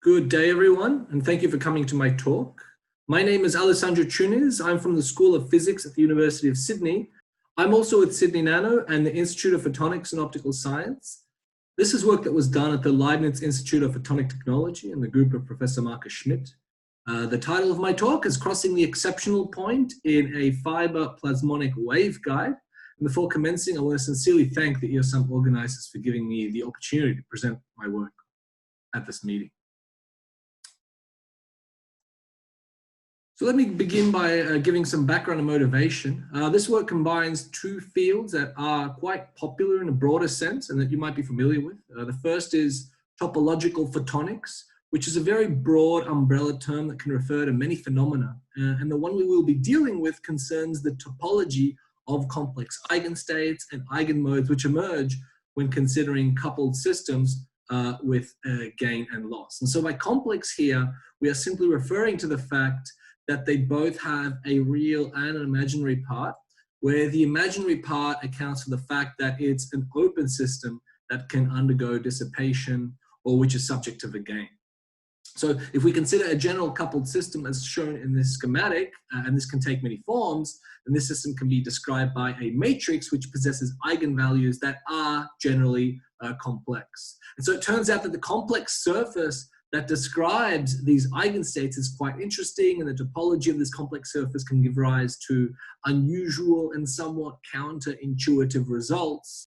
Good day, everyone, and thank you for coming to my talk. My name is Alessandro Tunes. I'm from the School of Physics at the University of Sydney. I'm also at Sydney Nano and the Institute of Photonics and Optical Science. This is work that was done at the Leibniz Institute of Photonic Technology and the group of Professor Marcus Schmidt. The title of my talk is Crossing the Exceptional Point in a Fiber Plasmonic Waveguide. And before commencing, I want to sincerely thank the EOSAM organizers for giving me the opportunity to present my work at this meeting. So let me begin by giving some background and motivation. This work combines two fields that are quite popular in a broader sense and that you might be familiar with. The first is topological photonics, which is a very broad umbrella term that can refer to many phenomena. And the one we will be dealing with concerns the topology of complex eigenstates and eigenmodes, which emerge when considering coupled systems with gain and loss. And so by complex here, we are simply referring to the fact that they both have a real and an imaginary part, where the imaginary part accounts for the fact that it's an open system that can undergo dissipation or which is subject to the gain. So if we consider a general coupled system as shown in this schematic, and this can take many forms, then this system can be described by a matrix which possesses eigenvalues that are generally complex. And so it turns out that the complex surface that describes these eigenstates is quite interesting, and the topology of this complex surface can give rise to unusual and somewhat counterintuitive results.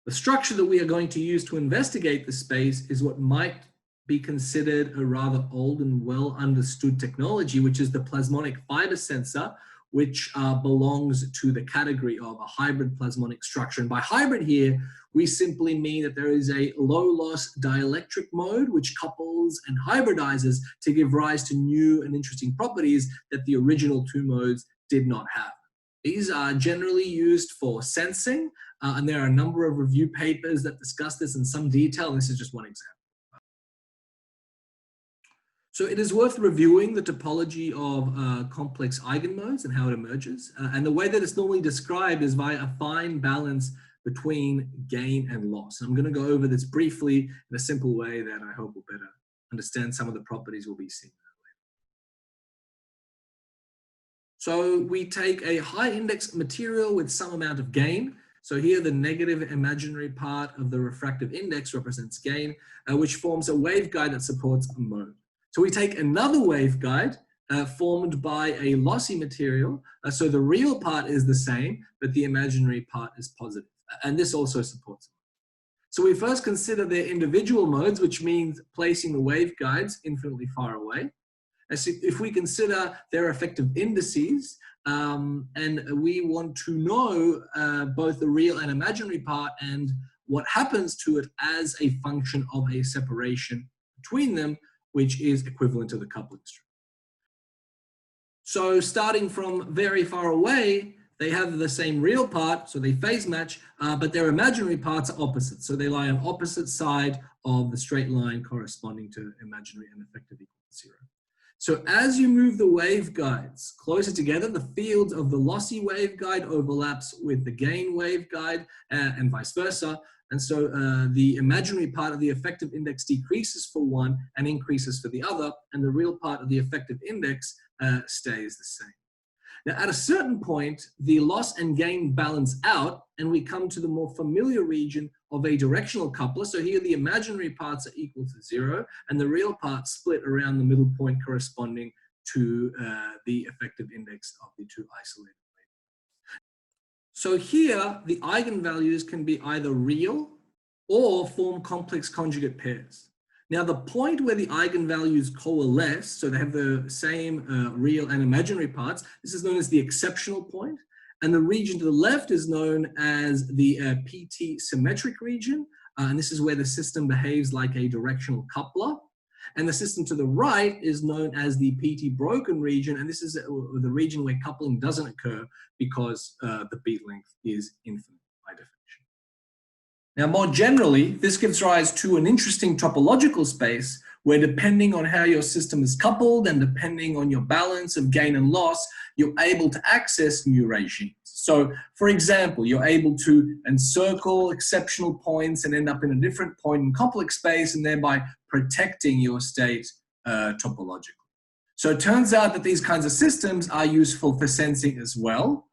The structure that we are going to use to investigate this space is what might be considered a rather old and well understood technology, which is the plasmonic fiber sensor, which belongs to the category of a hybrid plasmonic structure. And by hybrid here, we simply mean that there is a low loss dielectric mode which couples and hybridizes to give rise to new and interesting properties that the original two modes did not have. These are generally used for sensing, and there are a number of review papers that discuss this in some detail, and this is just one example. So it is worth reviewing the topology of complex eigenmodes and how it emerges. And the way that it's normally described is via a fine balance between gain and loss. And I'm going to go over this briefly in a simple way that I hope will better understand some of the properties we'll be seeing later. So we take a high index material with some amount of gain. So here the negative imaginary part of the refractive index represents gain, which forms a waveguide that supports a mode. So we take another waveguide formed by a lossy material. So the real part is the same, but the imaginary part is positive. And this also supports it. So we first consider their individual modes, which means placing the waveguides infinitely far away. And so if we consider their effective indices, and we want to know both the real and imaginary part and what happens to it as a function of a separation between them, which is equivalent to the coupling string. So starting from very far away, they have the same real part, so they phase match, but their imaginary parts are opposite. So they lie on opposite side of the straight line corresponding to imaginary and effective equal to 0. So as you move the waveguides closer together, the field of the lossy waveguide overlaps with the gain waveguide and vice versa. And so the imaginary part of the effective index decreases for one and increases for the other, and the real part of the effective index stays the same. Now, at a certain point, the loss and gain balance out, and we come to the more familiar region of a directional coupler. So here the imaginary parts are equal to 0, and the real parts split around the middle point corresponding to the effective index of the two isolated waveguides. So here, the eigenvalues can be either real or form complex conjugate pairs. Now, the point where the eigenvalues coalesce, so they have the same real and imaginary parts, this is known as the exceptional point. And the region to the left is known as the PT symmetric region. And this is where the system behaves like a directional coupler. And the system to the right is known as the PT broken region. And this is the region where coupling doesn't occur because the beat length is infinite by definition. Now, more generally, this gives rise to an interesting topological space where depending on how your system is coupled and depending on your balance of gain and loss, you're able to access new regimes. So, for example, you're able to encircle exceptional points and end up in a different point in complex space, and thereby protecting your state topologically. So it turns out that these kinds of systems are useful for sensing as well.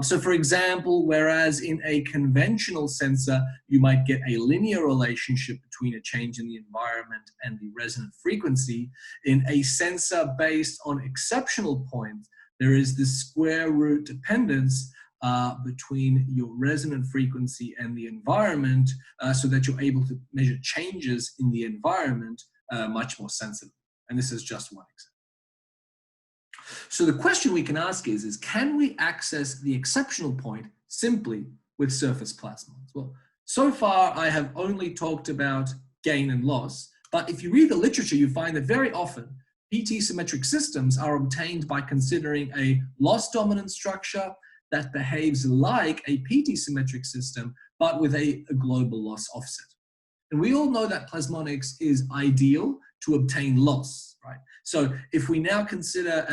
So for example, whereas in a conventional sensor, you might get a linear relationship between a change in the environment and the resonant frequency, in a sensor based on exceptional points, there is this square root dependence between your resonant frequency and the environment, so that you're able to measure changes in the environment much more sensitively. And this is just one example. So the question we can ask is can we access the exceptional point simply with surface plasmons? Well, so far I have only talked about gain and loss, but if you read the literature, you find that very often PT symmetric systems are obtained by considering a loss dominant structure that behaves like a PT symmetric system, but with a global loss offset. And we all know that plasmonics is ideal to obtain loss, right? So if we now consider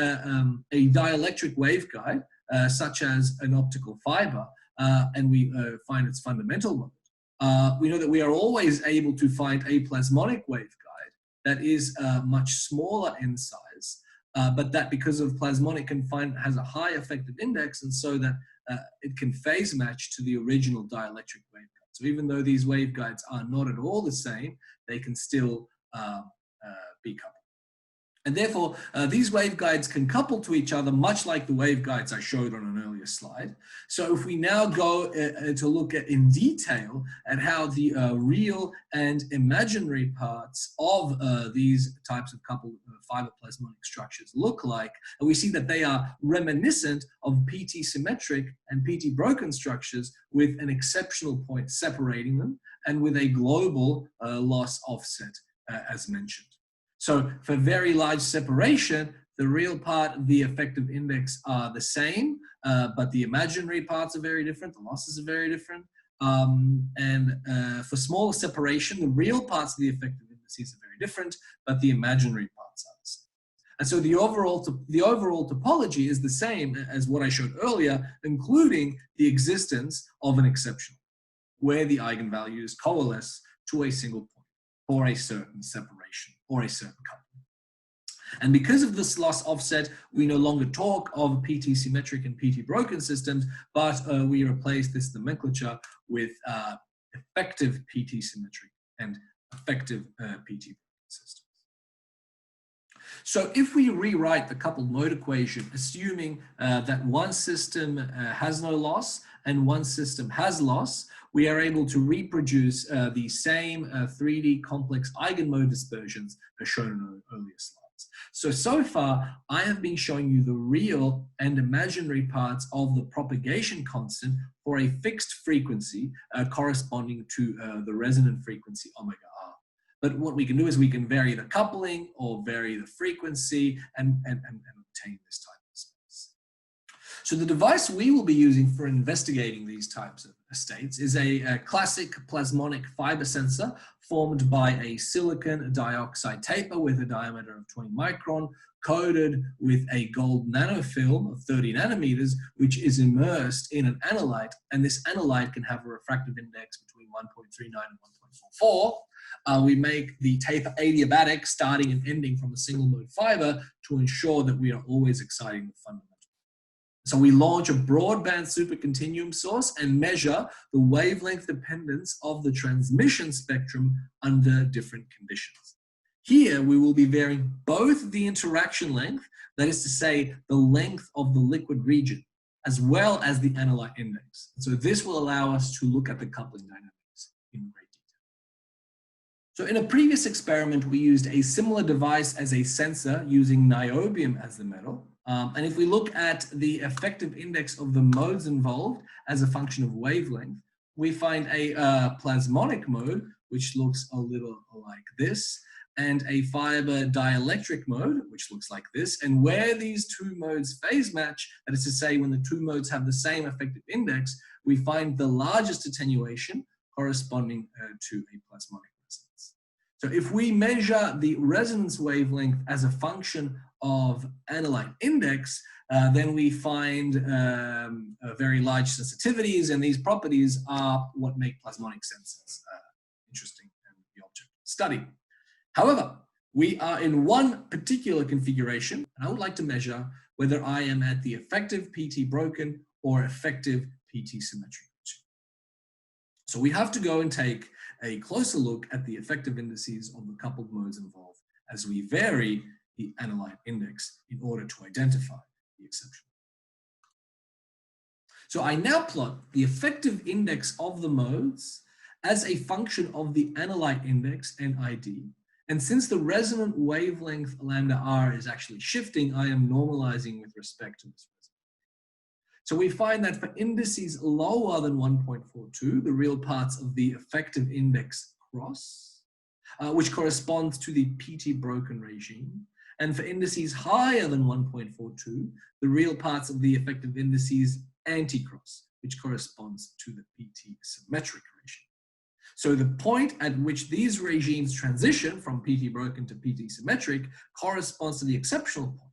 a dielectric waveguide, such as an optical fiber, and we find its fundamental mode, we know that we are always able to find a plasmonic waveguide that is much smaller in size, but that because of plasmonic confinement has a high effective index, and so that it can phase match to the original dielectric waveguide. So even though these waveguides are not at all the same, they can still be coupled. And therefore, these waveguides can couple to each other, much like the waveguides I showed on an earlier slide. So if we now go to look at in detail at how the real and imaginary parts of these types of coupled fiber plasmonic structures look like, and we see that they are reminiscent of PT symmetric and PT broken structures with an exceptional point separating them and with a global loss offset as mentioned. So for very large separation, the real part of the effective index are the same, but the imaginary parts are very different, the losses are very different. For smaller separation, the real parts of the effective indices are very different, but the imaginary parts are the same. And so the overall topology is the same as what I showed earlier, including the existence of an exceptional, where the eigenvalues coalesce to a single point for a certain separation or a certain coupling. And because of this loss offset, we no longer talk of PT symmetric and PT broken systems, but we replace this nomenclature with effective PT symmetric and effective PT broken systems. So if we rewrite the coupled mode equation, assuming that one system has no loss and one system has loss, we are able to reproduce the same 3D complex eigenmode dispersions as shown in earlier slides. So far, I have been showing you the real and imaginary parts of the propagation constant for a fixed frequency corresponding to the resonant frequency omega r. But what we can do is we can vary the coupling or vary the frequency and obtain this type of space. So the device we will be using for investigating these types of states is a classic plasmonic fiber sensor formed by a silicon dioxide taper with a diameter of 20 micron, coated with a gold nanofilm of 30 nanometers, which is immersed in an analyte. And this analyte can have a refractive index between 1.39 and 1.44. We make the taper adiabatic, starting and ending from a single mode fiber to ensure that we are always exciting the fundamental. So we launch a broadband supercontinuum source and measure the wavelength dependence of the transmission spectrum under different conditions. Here we will be varying both the interaction length, that is to say the length of the liquid region, as well as the analyte index. So this will allow us to look at the coupling dynamics in great detail. So in a previous experiment, we used a similar device as a sensor using niobium as the metal. And if we look at the effective index of the modes involved as a function of wavelength, we find a plasmonic mode, which looks a little like this, and a fiber dielectric mode, which looks like this. And where these two modes phase match, that is to say, when the two modes have the same effective index, we find the largest attenuation corresponding to a plasmonic resonance. So if we measure the resonance wavelength as a function of analyte index, then we find very large sensitivities, and these properties are what make plasmonic sensors interesting and the object of study. However, we are in one particular configuration, and I would like to measure whether I am at the effective PT broken or effective PT symmetry. So we have to go and take a closer look at the effective indices of the coupled modes involved as we vary the analyte index in order to identify the exception. So I now plot the effective index of the modes as a function of the analyte index NID. And since the resonant wavelength lambda r is actually shifting, I am normalizing with respect to this. So we find that for indices lower than 1.42, the real parts of the effective index cross, which corresponds to the PT broken regime. And for indices higher than 1.42, the real parts of the effective indices anti-cross, which corresponds to the PT symmetric regime. So the point at which these regimes transition from PT broken to PT symmetric corresponds to the exceptional point.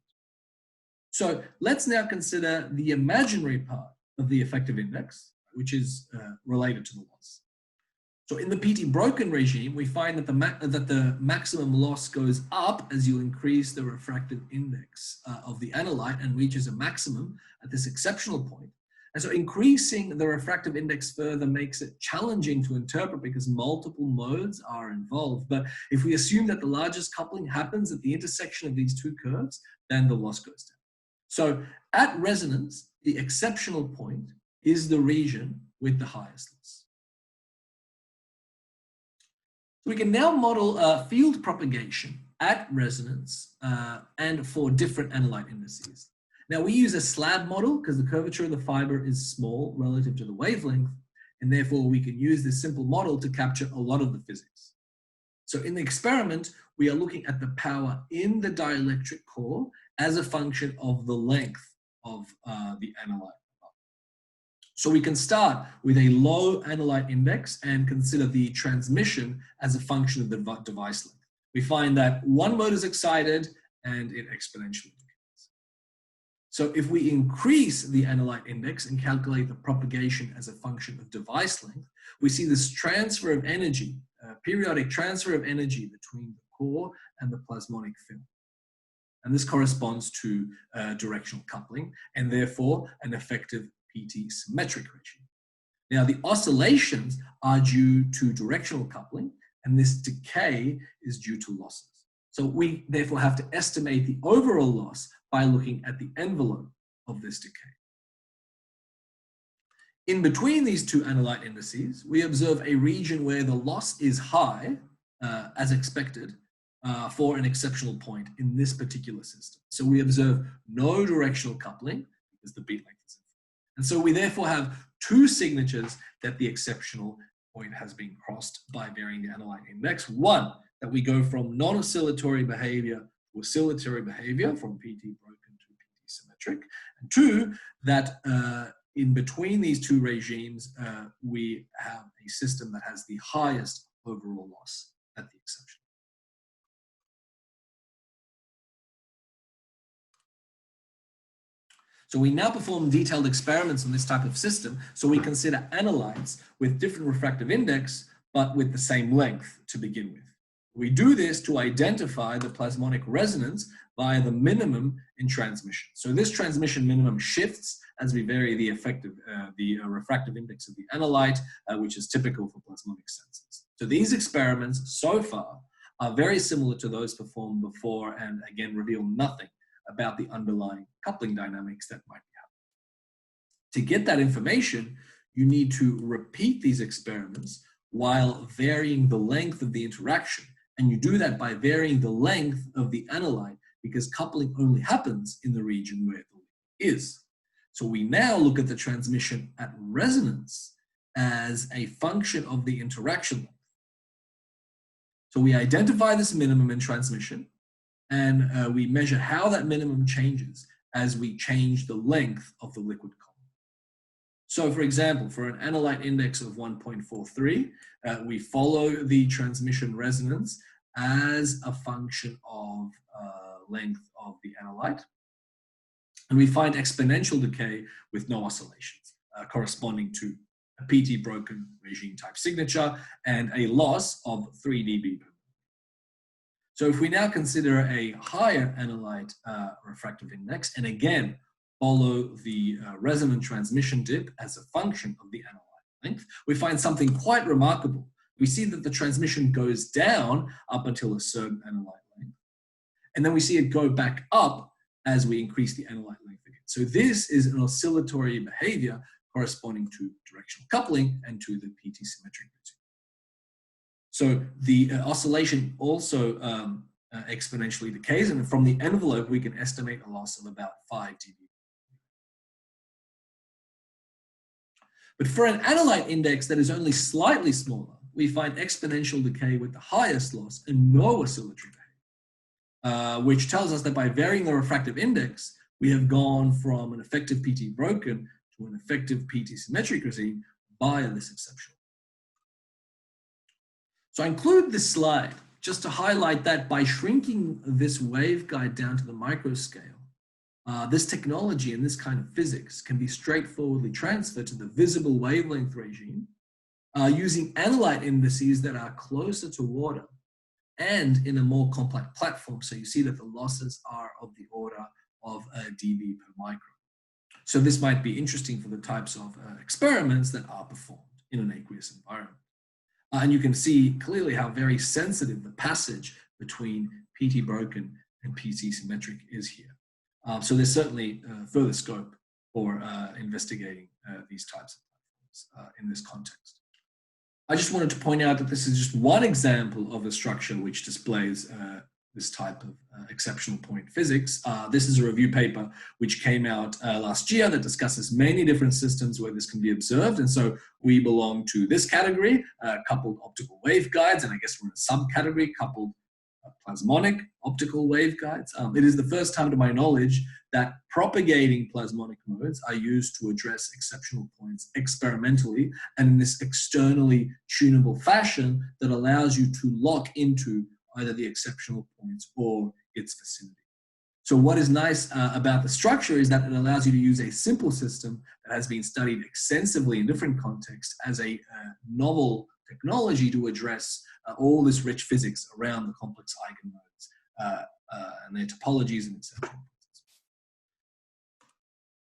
So let's now consider the imaginary part of the effective index, which is related to the loss. So in the PT broken regime, we find that the maximum loss goes up as you increase the refractive index of the analyte and reaches a maximum at this exceptional point. And so increasing the refractive index further makes it challenging to interpret because multiple modes are involved. But if we assume that the largest coupling happens at the intersection of these two curves, then the loss goes down. So at resonance, the exceptional point is the region with the highest loss. So we can now model field propagation at resonance and for different analyte indices. Now we use a slab model because the curvature of the fiber is small relative to the wavelength, and therefore we can use this simple model to capture a lot of the physics. So in the experiment, we are looking at the power in the dielectric core as a function of the length of the analyte. So we can start with a low analyte index and consider the transmission as a function of the device length. We find that one mode is excited and it exponentially decays. So if we increase the analyte index and calculate the propagation as a function of device length, we see this transfer of energy, periodic transfer of energy between the core and the plasmonic film. And this corresponds to directional coupling and therefore an effective PT symmetric regime. Now the oscillations are due to directional coupling and this decay is due to losses. So we therefore have to estimate the overall loss by looking at the envelope of this decay. In between these two analyte indices, we observe a region where the loss is high, as expected, for an exceptional point in this particular system. So we observe no directional coupling because the beat length is infinite. And so we therefore have two signatures that the exceptional point has been crossed by varying the analyte index. One, that we go from non-oscillatory behavior to oscillatory behavior from PT broken to PT symmetric. And two, that in between these two regimes, we have a system that has the highest overall loss at the exception. So we now perform detailed experiments on this type of system. So we consider analytes with different refractive index, but with the same length to begin with. We do this to identify the plasmonic resonance via the minimum in transmission. So this transmission minimum shifts as we vary the effective, refractive index of the analyte, which is typical for plasmonic sensors. So these experiments so far are very similar to those performed before and again reveal nothing about the underlying coupling dynamics that might be happening. To get that information, you need to repeat these experiments while varying the length of the interaction. And you do that by varying the length of the analyte because coupling only happens in the region where the link is. So we now look at the transmission at resonance as a function of the interaction length. So we identify this minimum in transmission and we measure how that minimum changes as we change the length of the liquid column. So for example, for an analyte index of 1.43, we follow the transmission resonance as a function of length of the analyte. And we find exponential decay with no oscillations, corresponding to a PT broken regime type signature and a loss of 3 dB per. So if we now consider a higher analyte refractive index, and again follow the resonant transmission dip as a function of the analyte length, we find something quite remarkable. We see that the transmission goes down up until a certain analyte length, and then we see it go back up as we increase the analyte length again. So this is an oscillatory behavior corresponding to directional coupling and to the PT symmetry routine. So the oscillation also exponentially decays, and from the envelope we can estimate a loss of about 5 dB. But for an analyte index that is only slightly smaller, we find exponential decay with the highest loss and no oscillatory behavior, which tells us that by varying the refractive index, we have gone from an effective PT broken to an effective PT symmetric regime via this exceptional. So I include this slide just to highlight that by shrinking this waveguide down to the microscale, this technology and this kind of physics can be straightforwardly transferred to the visible wavelength regime using analyte indices that are closer to water and in a more compact platform. So you see that the losses are of the order of a dB per micron. So this might be interesting for the types of experiments that are performed in an aqueous environment. And you can see clearly how very sensitive the passage between PT broken and PT symmetric is here. So there's certainly further scope for investigating these types of platforms in this context. I just wanted to point out that this is just one example of a structure which displays this type of exceptional point physics. This is a review paper which came out last year that discusses many different systems where this can be observed. And so we belong to this category, coupled optical waveguides, and I guess we're in a subcategory, coupled plasmonic optical waveguides. It is the first time to my knowledge that propagating plasmonic modes are used to address exceptional points experimentally and in this externally tunable fashion that allows you to lock into either the exceptional points or its vicinity. So what is nice about the structure is that it allows you to use a simple system that has been studied extensively in different contexts as a novel technology to address all this rich physics around the complex eigenmodes and their topologies and exceptional points.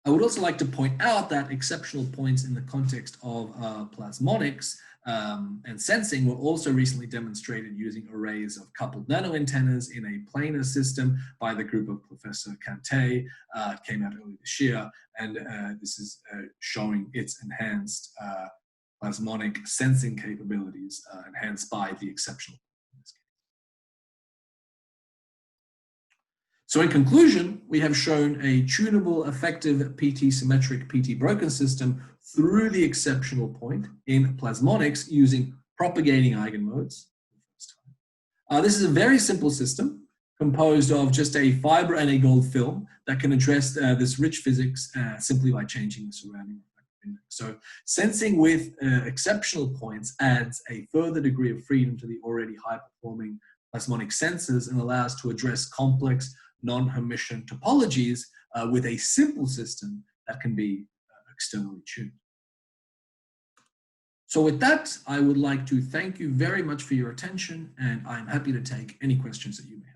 I would also like to point out that exceptional points in the context of plasmonics and sensing were also recently demonstrated using arrays of coupled nanoantennas in a planar system by the group of Professor Kante. It came out earlier this year, and this is showing its enhanced plasmonic sensing capabilities enhanced by the exceptional. So in conclusion, we have shown a tunable, effective PT symmetric, PT broken system through the exceptional point in plasmonics using propagating eigenmodes. This is a very simple system composed of just a fiber and a gold film that can address this rich physics simply by changing the surrounding refractive index. So sensing with exceptional points adds a further degree of freedom to the already high-performing plasmonic sensors and allows to address complex non-Hermitian topologies with a simple system that can be externally tuned. So with that, I would like to thank you very much for your attention, and I'm happy to take any questions that you may have.